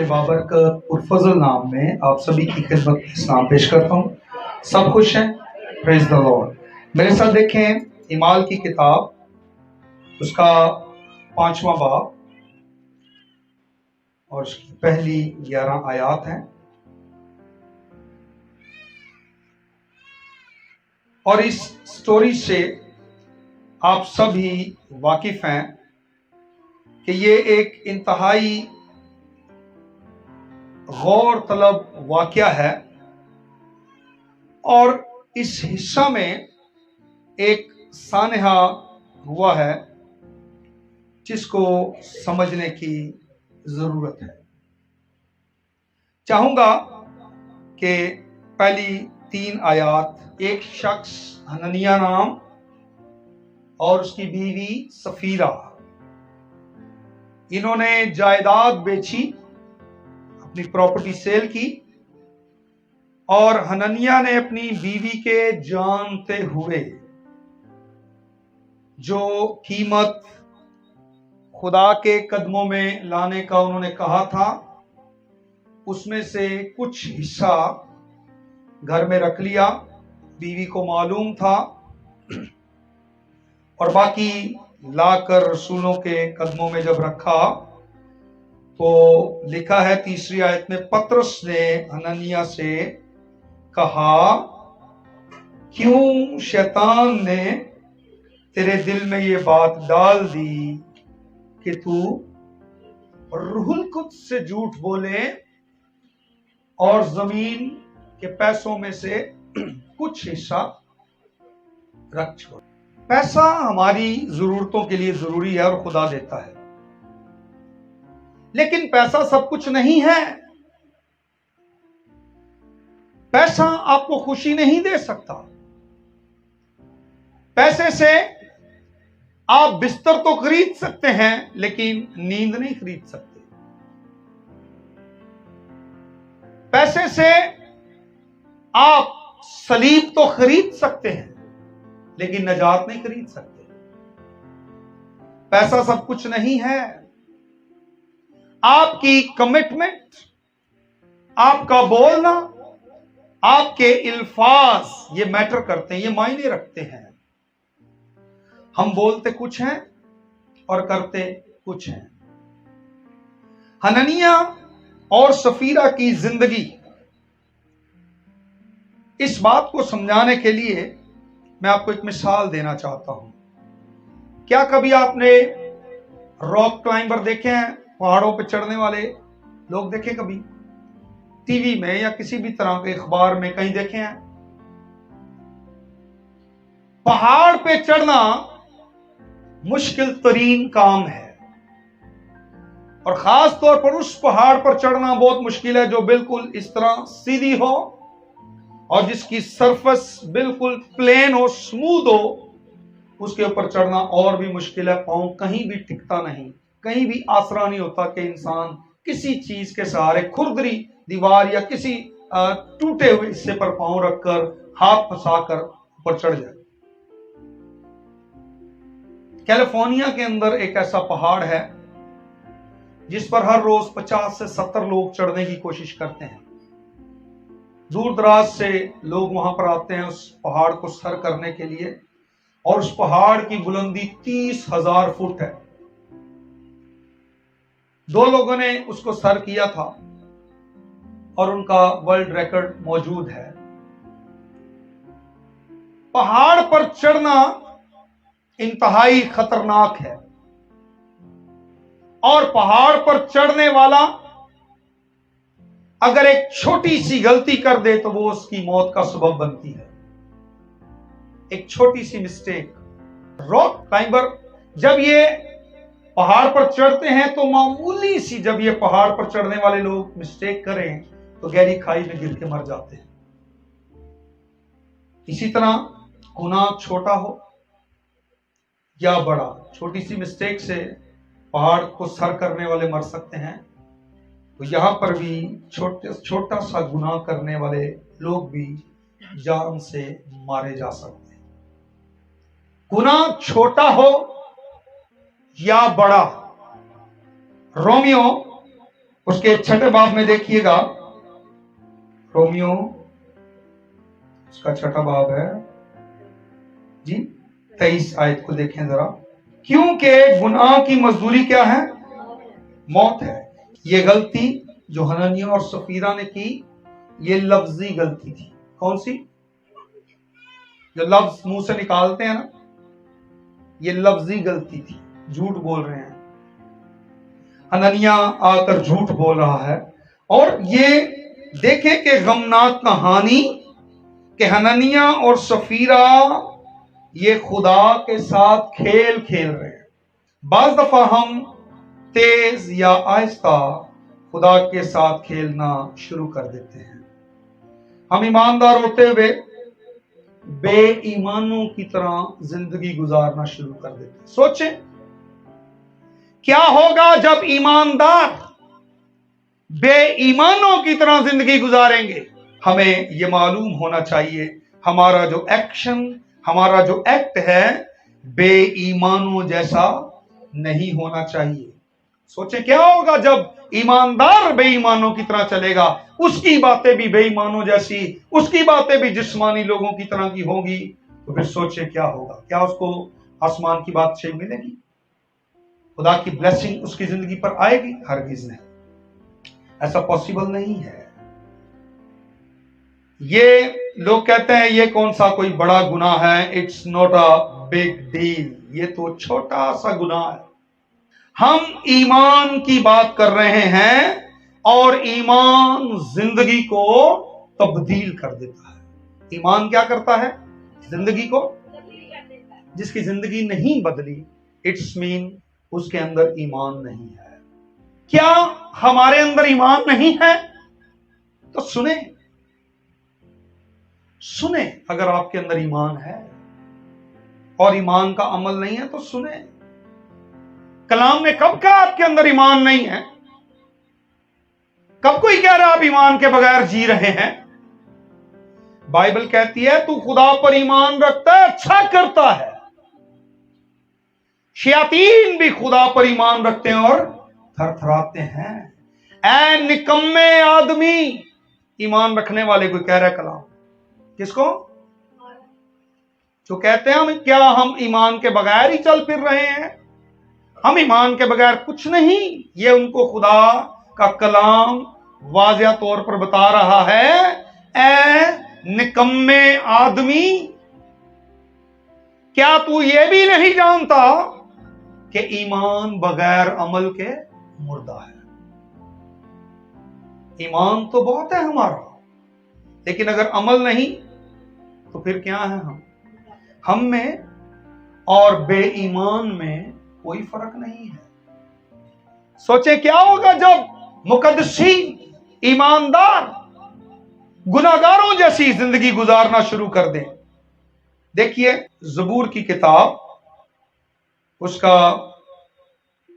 बाबरकत पुरफजल नाम में आप सभी की खिदमत में सलाम पेश करता हूँ। सब खुश हैं? Praise the Lord. मेरे साथ देखें इमाल की किताब, उसका 5वां बाब और उसकी पहली 11 आयात हैं। और इस स्टोरी से आप सभी वाकिफ हैं कि ये एक इंतहाई गौर तलब वाकया है और इस हिस्सा में एक सानहा हुआ है जिसको समझने की जरूरत है। चाहूंगा कि पहली 3 आयात, एक शख्स हननिया नाम और उसकी बीवी सफीरा, इन्होंने जायदाद बेची, अपनी प्रॉपर्टी सेल की और हननिया ने अपनी बीवी के जानते हुए जो कीमत खुदा के कदमों में लाने का उन्होंने कहा था, उसमें से कुछ हिस्सा घर में रख लिया। बीवी को मालूम था और बाकी लाकर रसूलों के कदमों में जब रखा तो लिखा है 3री आयत में, पतरस ने हननिया से कहा, क्यों शैतान ने तेरे दिल में ये बात डाल दी कि तू रूहुल कुद्स से झूठ बोले और जमीन के पैसों में से कुछ हिस्सा रख छोड़। पैसा हमारी जरूरतों के लिए जरूरी है और खुदा देता है, लेकिन पैसा सब कुछ नहीं है। पैसा आपको खुशी नहीं दे सकता। पैसे से आप बिस्तर तो खरीद सकते हैं लेकिन नींद नहीं खरीद सकते। पैसे से आप सलीब तो खरीद सकते हैं लेकिन नजात नहीं खरीद सकते। पैसा सब कुछ नहीं है। आपकी कमिटमेंट, आपका बोलना, आपके इल्फाज ये मैटर करते हैं, ये मायने रखते हैं। हम बोलते कुछ हैं और करते कुछ हैं। हननिया और सफीरा की जिंदगी, इस बात को समझाने के लिए मैं आपको एक मिसाल देना चाहता हूं। क्या कभी आपने रॉक क्लाइंबर देखे हैं? पहाड़ों पर चढ़ने वाले लोग देखे कभी? टीवी में या किसी भी तरह के अखबार में कहीं देखे हैं? पहाड़ पे चढ़ना मुश्किल तरीन काम है और खास तौर पर उस पहाड़ पर चढ़ना बहुत मुश्किल है जो बिल्कुल इस तरह सीधी हो और जिसकी सरफेस बिल्कुल प्लेन हो, स्मूथ हो। उसके ऊपर चढ़ना और भी मुश्किल है। पांव कहीं भी टिकता नहीं, कहीं भी आसरा नहीं होता कि इंसान किसी चीज के सहारे खुरदरी दीवार या किसी टूटे हुए हिस्से पर पांव रखकर हाथ फंसाकर ऊपर चढ़ जाए। कैलिफोर्निया के अंदर एक ऐसा पहाड़ है जिस पर हर रोज 50 से 70 लोग चढ़ने की कोशिश करते हैं। दूर दराज से लोग वहां पर आते हैं उस पहाड़ को सर करने के लिए और उस पहाड़ की बुलंदी 30,000 फुट है। 2 लोगों ने उसको सर किया था और उनका वर्ल्ड रिकॉर्ड मौजूद है। पहाड़ पर चढ़ना इंतहाई खतरनाक है और पहाड़ पर चढ़ने वाला अगर एक छोटी सी गलती कर दे तो वो उसकी मौत का सबब बनती है। एक छोटी सी मिस्टेक। रॉक क्लाइंबर जब ये पहाड़ पर चढ़ते हैं तो मामूली सी, जब ये पहाड़ पर चढ़ने वाले लोग मिस्टेक करें तो गहरी खाई में गिर के मर जाते हैं। इसी तरह गुनाह छोटा हो या बड़ा, छोटी सी मिस्टेक से पहाड़ को सर करने वाले मर सकते हैं। तो यहां पर भी छोटा सा गुनाह करने वाले लोग भी जान से मारे जा सकते हैं। गुनाह छोटा हो या बड़ा, रोमियो اس کے 6 باب میں دیکھیے گا، رومیو اس کا 6 باب ہے جی، 23 آیت کو دیکھیں ذرا۔ کیونکہ گناہ کی مزدوری کیا ہے؟ موت ہے۔ یہ غلطی جو حنانیہ اور سفیرہ نے کی، یہ لفظی غلطی تھی۔ کون سی؟ جو لفظ منہ سے نکالتے ہیں نا، یہ لفظی غلطی تھی، جھوٹ بول رہے ہیں۔ حنانیہ آ کر جھوٹ بول رہا ہے، اور یہ دیکھیں کہ غمناک کہانی کہ حنانیہ اور سفیرہ یہ خدا کے ساتھ کھیل کھیل رہے ہیں۔ بعض دفعہ ہم تیز یا آہستہ خدا کے ساتھ کھیلنا شروع کر دیتے ہیں۔ ہم ایماندار ہوتے ہوئے بے ایمانوں کی طرح زندگی گزارنا شروع کر دیتے ہیں۔ سوچیں کیا ہوگا جب ایماندار بے ایمانوں کی طرح زندگی گزاریں گے؟ ہمیں یہ معلوم ہونا چاہیے ہمارا جو ایکشن، ہمارا جو ایکٹ ہے، بے ایمانوں جیسا نہیں ہونا چاہیے۔ سوچیں کیا ہوگا جب ایماندار بے ایمانوں کی طرح چلے گا، اس کی باتیں بھی بے ایمانوں جیسی، اس کی باتیں بھی جسمانی لوگوں کی طرح کی ہوں گی، تو پھر سوچیں کیا ہوگا؟ کیا اس کو آسمان کی بادشاہی ملے گی؟ خدا کی بلیسنگ اس کی زندگی پر آئے گی؟ ہرگز نہیں، ایسا پاسبل نہیں ہے۔ یہ لوگ کہتے ہیں یہ کون سا کوئی بڑا گناہ ہے، it's not a big deal, یہ تو چھوٹا سا گناہ ہے۔ ہم ایمان کی بات کر رہے ہیں، اور ایمان زندگی کو تبدیل کر دیتا ہے۔ ایمان کیا کرتا ہے؟ زندگی کو۔ جس کی زندگی نہیں بدلی، اٹس مین اس کے اندر ایمان نہیں ہے۔ کیا ہمارے اندر ایمان نہیں ہے؟ تو سنیں اگر آپ کے اندر ایمان ہے اور ایمان کا عمل نہیں ہے تو سنیں۔ کلام نے کب کہا آپ کے اندر ایمان نہیں ہے؟ کب کوئی کہہ رہا آپ ایمان کے بغیر جی رہے ہیں؟ بائبل کہتی ہے تو خدا پر ایمان رکھتا ہے، اچھا کرتا ہے۔ شیاطین بھی خدا پر ایمان رکھتے ہیں اور تھر تھراتے ہیں۔ اے نکمے آدمی، ایمان رکھنے والے کو کہہ رہا ہے کلام۔ کس کو؟ جو کہتے ہیں ہم ایمان کے بغیر ہی چل پھر رہے ہیں، ہم ایمان کے بغیر کچھ نہیں۔ یہ ان کو خدا کا کلام واضح طور پر بتا رہا ہے، اے نکمے آدمی، کیا تو یہ بھی نہیں جانتا کہ ایمان بغیر عمل کے مردہ ہے؟ ایمان تو بہت ہے ہمارا، لیکن اگر عمل نہیں تو پھر کیا ہے؟ ہم میں اور بے ایمان میں کوئی فرق نہیں ہے۔ سوچیں کیا ہوگا جب مقدسین، ایماندار، گناہگاروں جیسی زندگی گزارنا شروع کر دیں۔ دیکھیے زبور کی کتاب، اس کا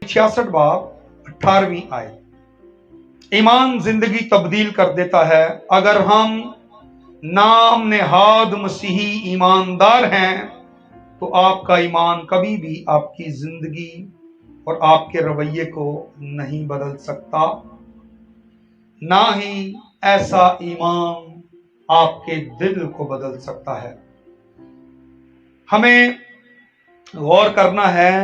66 باب 18ویں آیت۔ ایمان زندگی تبدیل کر دیتا ہے۔ اگر ہم نام نہاد مسیحی ایماندار ہیں تو آپ کا ایمان کبھی بھی آپ کی زندگی اور آپ کے رویے کو نہیں بدل سکتا، نہ ہی ایسا ایمان آپ کے دل کو بدل سکتا ہے۔ ہمیں غور کرنا ہے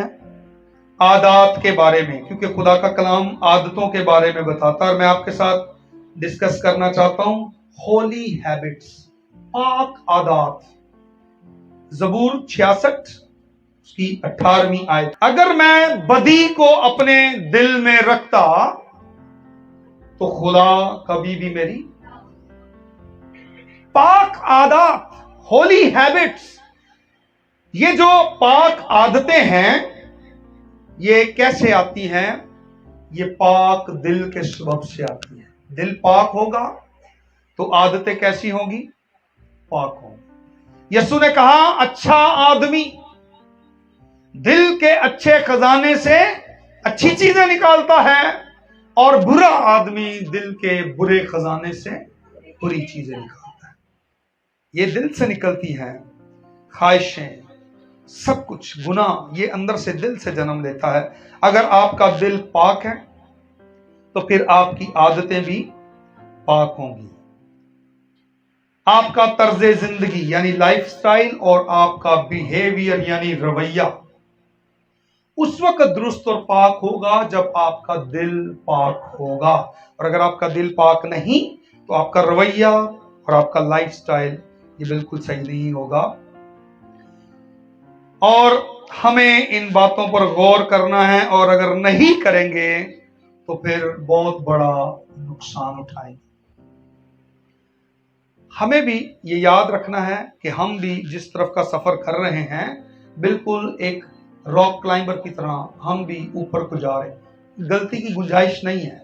عادات کے بارے میں، کیونکہ خدا کا کلام عادتوں کے بارے میں بتاتا ہے، اور میں آپ کے ساتھ ڈسکس کرنا چاہتا ہوں ہولی ہیبٹس، پاک عادات۔ زبور 66 اس کی 18ویں آیت۔ اگر میں بدی کو اپنے دل میں رکھتا تو خدا کبھی بھی میری پاک عادات، ہولی ہیبٹس، یہ جو پاک عادتیں ہیں یہ کیسے آتی ہیں؟ یہ پاک دل کے سبب سے آتی ہیں۔ دل پاک ہوگا تو عادتیں کیسی ہوں گی؟ پاک ہوں گی۔ یسوع نے کہا اچھا آدمی دل کے اچھے خزانے سے اچھی چیزیں نکالتا ہے، اور برا آدمی دل کے برے خزانے سے بری چیزیں نکالتا ہے۔ یہ دل سے نکلتی ہیں خواہشیں، سب کچھ گناہ، یہ اندر سے دل سے جنم لیتا ہے۔ اگر آپ کا دل پاک ہے तो फिर आपकी आदतें भी पाक होंगी। आपका तर्ज जिंदगी यानी लाइफ स्टाइल और आपका बिहेवियर यानी रवैया उस वक्त दुरुस्त और पाक होगा जब आपका दिल पाक होगा। और अगर आपका दिल पाक नहीं तो आपका रवैया और आपका लाइफ स्टाइल ये बिल्कुल सही नहीं होगा। और हमें इन बातों पर गौर करना है, और अगर नहीं करेंगे तो फिर बहुत बड़ा नुकसान उठाएंगे। हमें भी ये याद रखना है कि हम भी जिस तरफ का सफर कर रहे हैं बिल्कुल एक रॉक क्लाइंबर की तरह हम भी ऊपर को जा रहे हैं। गलती की गुंजाइश नहीं है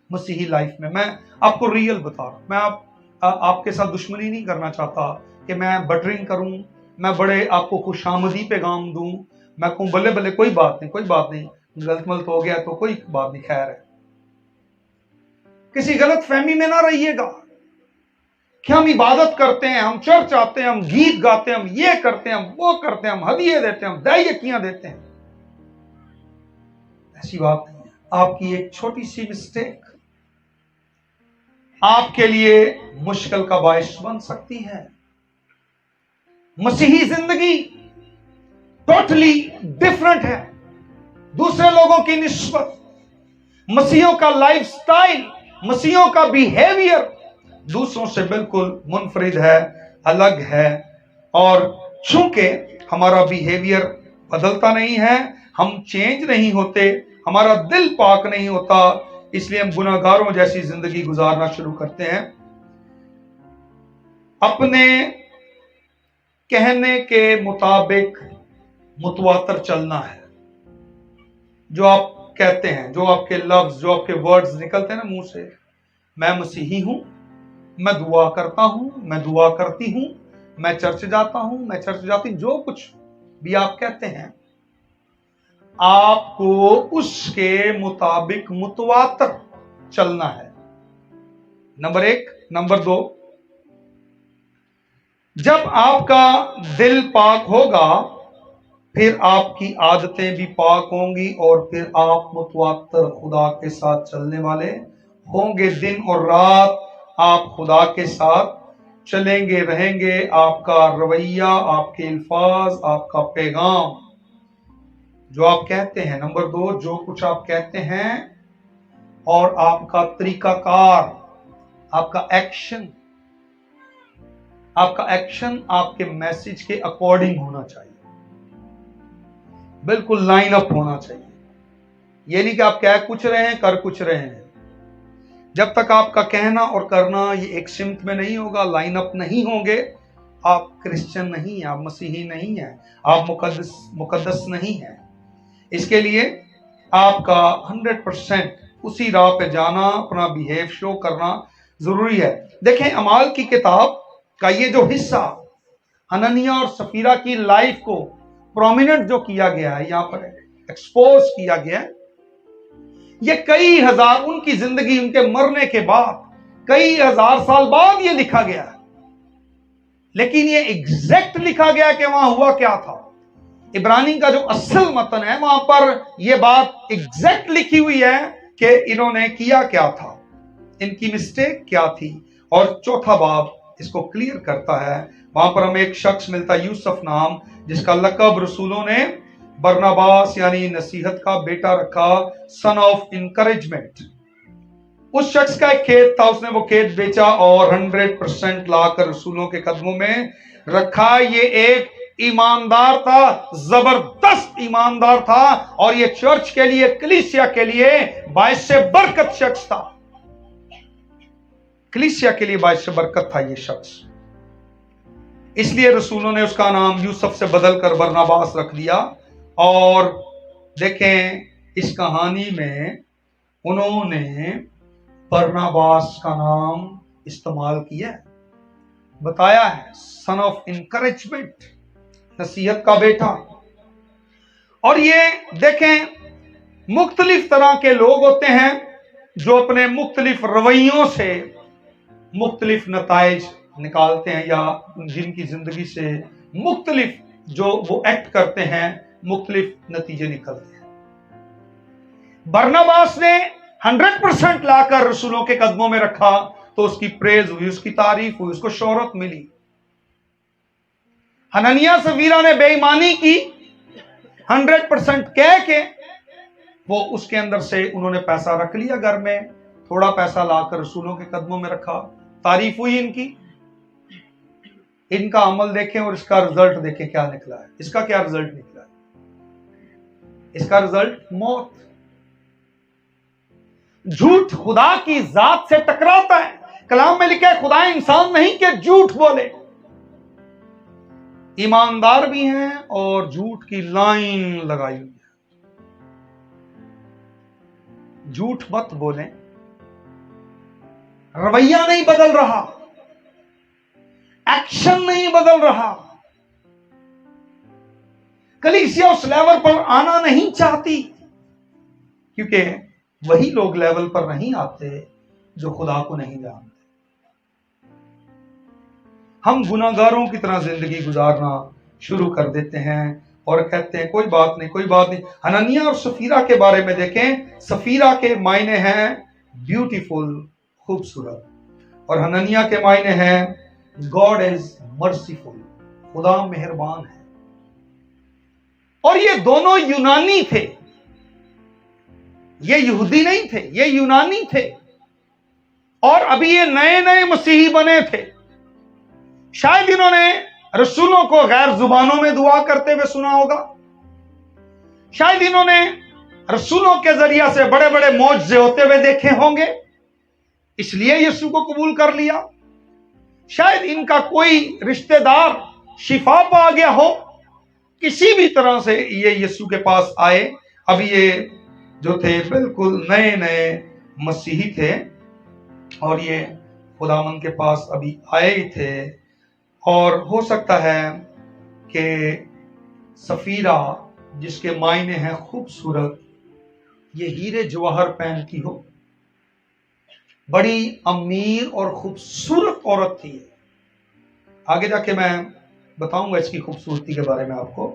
मसीही लाइफ में। मैं आपको रियल बता रहा हूं। मैं आपके साथ दुश्मनी नहीं करना चाहता कि मैं बटरिंग करूं, मैं बड़े आपको खुशामदी पैगाम दूं, मैं कहूं बल्ले बल्ले कोई बात नहीं, गलत मलत हो गया तो कोई बात नहीं, खैर है। किसी गलत फहमी में ना रहिएगा कि हम इबादत करते हैं, हम चर्च आते हैं, हम गीत गाते हैं, हम ये करते हैं, हम वो करते हैं, हम हदिये देते हैं, हम दायकियां देते हैं। ऐसी बात नहीं है। आपकी एक छोटी सी मिस्टेक आपके लिए मुश्किल का बायस बन सकती है। मसीही जिंदगी टोटली डिफरेंट है दूसरे लोगों की निस्बत। मसीहियों का लाइफ स्टाइल, मसीहियों का बिहेवियर दूसरों से बिल्कुल मुनफरिद है, अलग है। और चूंकि हमारा बिहेवियर बदलता नहीं है, हम चेंज नहीं होते, हमारा दिल पाक नहीं होता, इसलिए हम गुनाहगारों जैसी जिंदगी गुजारना शुरू करते हैं। अपने कहने के मुताबिक मुतवातर चलना है। जो आप कहते हैं, जो आपके लफ्ज, जो आपके वर्ड्स निकलते हैं ना मुंह से, मैं मसीही हूं, मैं दुआ करता हूं, मैं दुआ करती हूं, मैं चर्च जाता हूं, मैं चर्च जाती हूं, जो कुछ भी आप कहते हैं आपको उसके मुताबिक मुतवातर चलना है। नंबर 1। नंबर 2, जब आपका दिल पाक होगा फिर आपकी आदतें भी पाक होंगी और फिर आप मुतवातर खुदा के साथ चलने वाले होंगे। दिन और रात आप खुदा के साथ चलेंगे, रहेंगे। आपका रवैया, आपके अल्फाज, आपका पैगाम, जो आप कहते हैं, नंबर 2, जो कुछ आप कहते हैं और आपका तरीकाकार, आपका एक्शन आपके मैसेज के अकॉर्डिंग होना चाहिए, बिल्कुल लाइन अप होना चाहिए। ये नहीं कि आप कह कुछ रहे हैं, कर कुछ रहे हैं। जब तक आपका कहना और करना ये एक सिमत में नहीं होगा, लाइन अप नहीं होंगे, आप क्रिश्चियन नहीं हैं, आप मसीही नहीं हैं, आप मुकद्दस नहीं हैं। इसके लिए आपका 100% उसी राह पे जाना, अपना बिहेव शो करना जरूरी है। देखें, अमाल की किताब का ये जो हिस्सा हननिया और सफीरा की लाइफ को प्रोमिनेंट जो किया गया है, यहां पर एक्सपोज किया गया है, ये कई हजार, उनकी जिंदगी, उनके मरने के बाद कई हजार साल बाद ये लिखा गया है। लेकिन ये एग्जैक्ट लिखा गया कि वहां हुआ क्या था। इब्रानी का जो असल मतन है वहां पर यह बात एग्जैक्ट लिखी हुई है कि इन्होंने किया क्या था, इनकी मिस्टेक क्या थी। और चौथा बाब इसको क्लियर करता है। वहां पर हमें एक शख्स मिलता है, यूसुफ नाम, जिसका लकब रसूलों ने बरनबास यानी नसीहत का बेटा रखा, सन ऑफ इनकरेजमेंट। उस शख्स का एक खेत था, उसने वो खेत बेचा और 100% लाकर रसूलों के कदमों में रखा। ये एक ईमानदार था, जबरदस्त ईमानदार था, और ये चर्च के लिए, कलीसिया के लिए बाइस से बरकत शख्स था। कलीसिया के लिए बाइस से बरकत था ये शख्स। इसलिए रसूलों ने उसका नाम यूसुफ से बदलकर बरनबास रख दिया। और देखें, इस कहानी में उन्होंने बरनबास का नाम इस्तेमाल किया है, बताया है, सन ऑफ इनकरेजमेंट, नसीहत का बेटा। और ये देखें, मुख्तलिफ तरह के लोग होते हैं जो अपने मुख्तलिफ रवैयों से मुख्तलिफ नताइज निकालते हैं, या जिनकी जिंदगी से मुख्तलिफ जो वो एक्ट करते हैं, मुख्तलिफ नतीजे निकलते हैं। बरनबास ने 100% लाकर रसूलों के कदमों में रखा तो उसकी प्रेज हुई, उसकी तारीफ हुई, उसको शोहरत मिली। हननिया सफीरा ने बेईमानी की, 100% कह के वो उसके अंदर से उन्होंने पैसा रख लिया घर में, थोड़ा पैसा लाकर रसूलों के कदमों में रखा, तारीफ हुई इनकी। इनका अमल देखें और इसका रिजल्ट देखें क्या निकला है। इसका क्या रिजल्ट निकला है? इसका रिजल्ट मौत। झूठ खुदा की जात से टकराता है। कलाम में लिखा है खुदा इंसान नहीं कि झूठ बोले। ईमानदार भी हैं और झूठ की लाइन लगाई हुई है। झूठ मत बोलें। रवैया नहीं बदल रहा, एक्शन नहीं बदल रहा, कलीसिया उस लेवल पर आना नहीं चाहती, क्योंकि वही लोग लेवल पर नहीं आते जो खुदा को नहीं जानते। हम गुनाहगारों की तरह जिंदगी गुजारना शुरू कर देते हैं और कहते हैं कोई बात नहीं, कोई बात नहीं। हननिया और सफीरा के बारे में देखें, सफीरा के मायने हैं ब्यूटीफुल, खूबसूरत, और हननिया के मायने हैं गॉड इज मर्सीफुल, खुदा मेहरबान है। और ये दोनों यूनानी थे, ये यहूदी नहीं थे, ये यूनानी थे, और अभी ये नए नए मसीही बने थे। शायद इन्होंने रसूलों को गैर जुबानों में दुआ करते हुए सुना होगा, शायद इन्होंने रसूलों के जरिया से बड़े बड़े मौजज़े होते हुए देखे होंगे, इसलिए यीशु को कबूल कर लिया। शायद इनका कोई रिश्तेदार शिफा पा गया हो, किसी भी तरह से ये यीशु के पास आए। अभी ये जो थे बिल्कुल नए नए मसीही थे और ये खुदावंद के पास अभी आए ही थे, और हो सकता है कि सफीरा जिसके मायने हैं खूबसूरत, ये हीरे जवाहर पहनती हो, बड़ी अमीर और खूबसूरत औरत थी। आगे जाके मैं बताऊंगा इसकी खूबसूरती के बारे में आपको।